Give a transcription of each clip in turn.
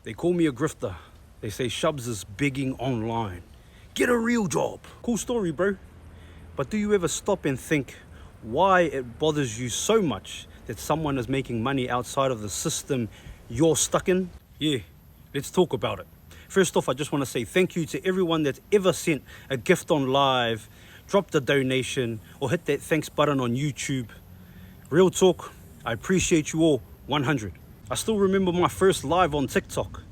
They call me a grifter. They say Shubz is begging online. Get a real job. Cool story, bro. But do you ever stop and think why it bothers you so much that someone is making money outside of the system you're stuck in? Yeah, let's talk about it. First off, I just want to say thank you to everyone that's ever sent a gift on live, dropped a donation, or hit that thanks button on YouTube. Real talk, I appreciate you all 100. I still remember my first live on TikTok.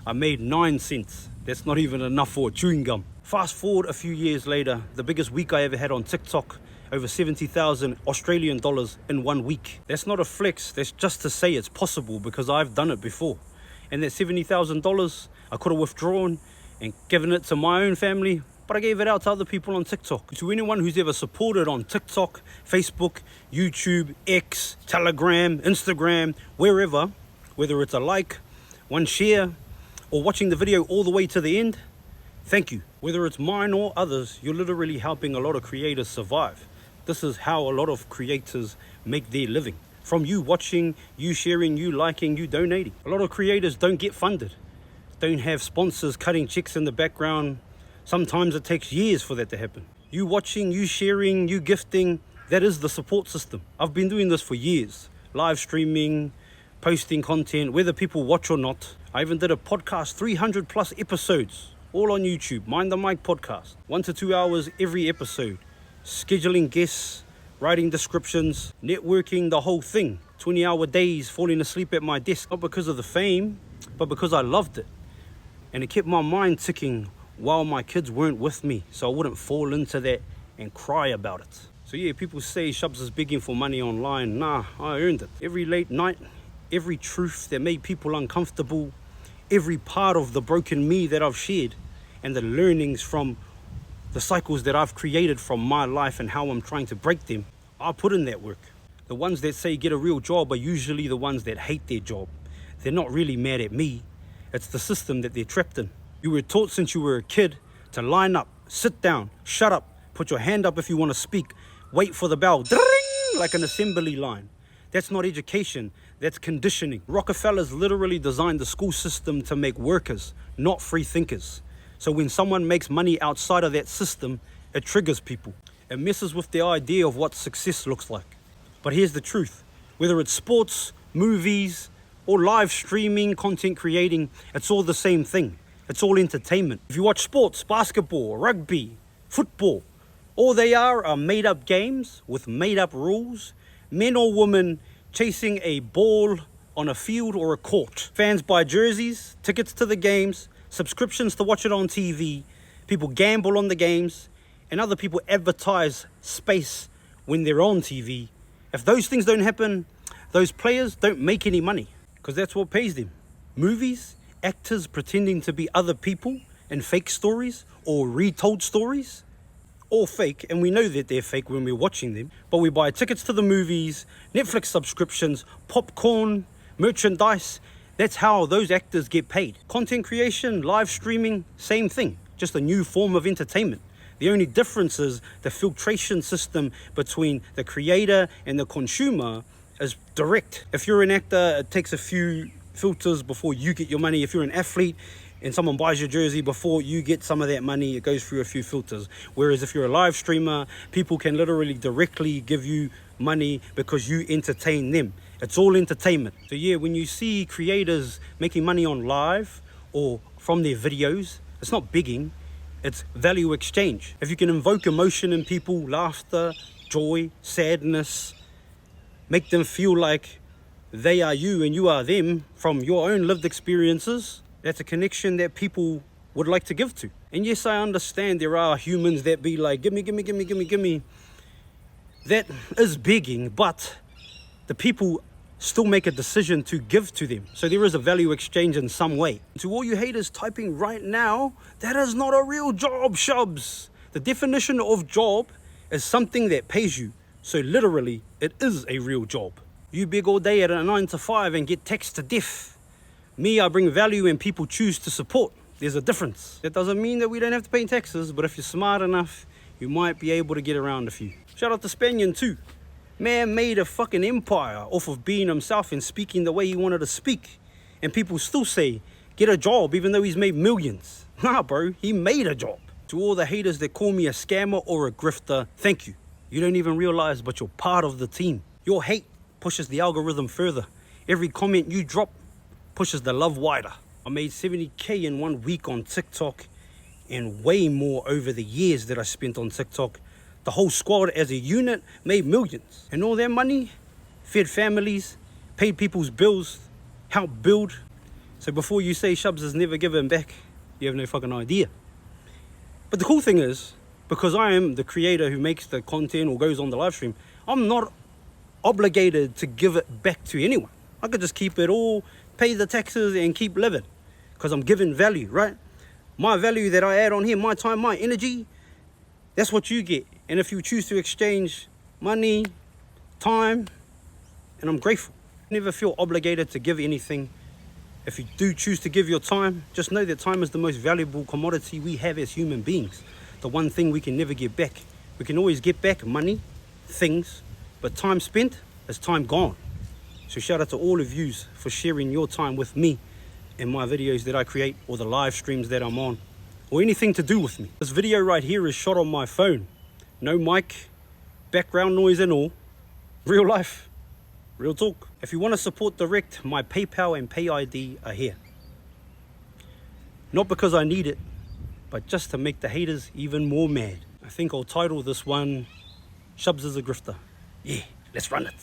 I made 9 cents. That's not even enough for a chewing gum. Fast forward a few years later, the biggest week I ever had on TikTok, over 70,000 Australian dollars in 1 week. That's not a flex, that's just to say it's possible because I've done it before. And that $70,000, I could have withdrawn and given it to my own family, but I gave it out to other people on TikTok. To anyone who's ever supported on TikTok, Facebook, YouTube, X, Telegram, Instagram, wherever, whether it's a like, one share, or watching the video all the way to the end, thank you. Whether it's mine or others, you're literally helping a lot of creators survive. This is how a lot of creators make their living. From you watching, you sharing, you liking, you donating. A lot of creators don't get funded, don't have sponsors cutting checks in the background. Sometimes it takes years for that to happen. You watching, you sharing, you gifting, that is the support system. I've been doing this for years. Live streaming, posting content, whether people watch or not. I even did a podcast, 300 plus episodes, all on YouTube, Mind the Mic podcast. 1 to 2 hours every episode. Scheduling guests, writing descriptions, networking, the whole thing. 20-hour days, falling asleep at my desk. Not because of the fame, but because I loved it. And it kept my mind ticking while my kids weren't with me, so I wouldn't fall into that and cry about it. So yeah, people say Shubz is begging for money online. Nah, I earned it. Every late night, every truth that made people uncomfortable, every part of the broken me that I've shared, and the learnings from the cycles that I've created from my life and how I'm trying to break them, I put in that work. The ones that say get a real job are usually the ones that hate their job. They're not really mad at me. It's the system that they're trapped in. You were taught since you were a kid to line up, sit down, shut up, put your hand up if you want to speak, wait for the bell, ding, like an assembly line. That's not education, that's conditioning. Rockefellers literally designed the school system to make workers, not free thinkers. So when someone makes money outside of that system, it triggers people. It messes with the idea of what success looks like. But here's the truth. Whether it's sports, movies, or live streaming, content creating, it's all the same thing. It's all entertainment. If you watch sports, basketball, rugby, football, all they are made-up games with made-up rules. Men or women chasing a ball on a field or a court. Fans buy jerseys, tickets to the games, subscriptions to watch it on TV. People gamble on the games, and other people advertise space when they're on TV. If those things don't happen, those players don't make any money, because that's what pays them. Movies, actors pretending to be other people in fake stories or retold stories, all fake, and we know that they're fake when we're watching them, but we buy tickets to the movies, Netflix subscriptions, popcorn, merchandise. That's how those actors get paid. Content creation, live streaming, same thing, just a new form of entertainment. The only difference is the filtration system between the creator and the consumer is direct. If you're an actor, it takes a few filters before you get your money. If you're an athlete and someone buys your jersey, before you get some of that money, it goes through a few filters. Whereas if you're a live streamer, people can literally directly give you money because you entertain them. It's all entertainment. So yeah, when you see creators making money on live or from their videos, it's not begging, it's value exchange. If you can invoke emotion in people, laughter, joy, sadness, make them feel like they are you and you are them from your own lived experiences, that's a connection that people would like to give to. And yes, I understand there are humans that be like, give me. That is begging, but the people still make a decision to give to them. So there is a value exchange in some way. To all you haters typing right now, that is not a real job, Shubz. The definition of job is something that pays you. So literally, it is a real job. You beg all day at a 9 to 5 and get taxed to death. Me, I bring value and people choose to support. There's a difference. That doesn't mean that we don't have to pay taxes, but if you're smart enough, you might be able to get around a few. Shout out to Spanian too. Man made a fucking empire off of being himself and speaking the way he wanted to speak. And people still say, get a job even though he's made millions. Nah, bro, he made a job. To all the haters that call me a scammer or a grifter, thank you. You don't even realize, but you're part of the team. Your hate pushes the algorithm further. Every comment you drop pushes the love wider. I made 70K in 1 week on TikTok and way more over the years that I spent on TikTok. The whole squad as a unit made millions. And all that money fed families, paid people's bills, helped build. So before you say Shubz has never given back, you have no fucking idea. But the cool thing is, because I am the creator who makes the content or goes on the live stream, I'm not obligated to give it back to anyone. I could just keep it all, pay the taxes and keep living because I'm giving value, right? My value that I add on here, my time, my energy, that's what you get. And if you choose to exchange money, time, and I'm grateful. Never feel obligated to give anything. If you do choose to give your time, just know that time is the most valuable commodity we have as human beings. The one thing we can never get back. We can always get back money, things, but time spent is time gone. So shout out to all of yous for sharing your time with me in my videos that I create or the live streams that I'm on or anything to do with me. This video right here is shot on my phone. No mic, background noise and all. Real life, real talk. If you want to support direct, my PayPal and Pay ID are here. Not because I need it, but just to make the haters even more mad. I think I'll title this one, Shubz Is A Grifter. Yeah, let's run it.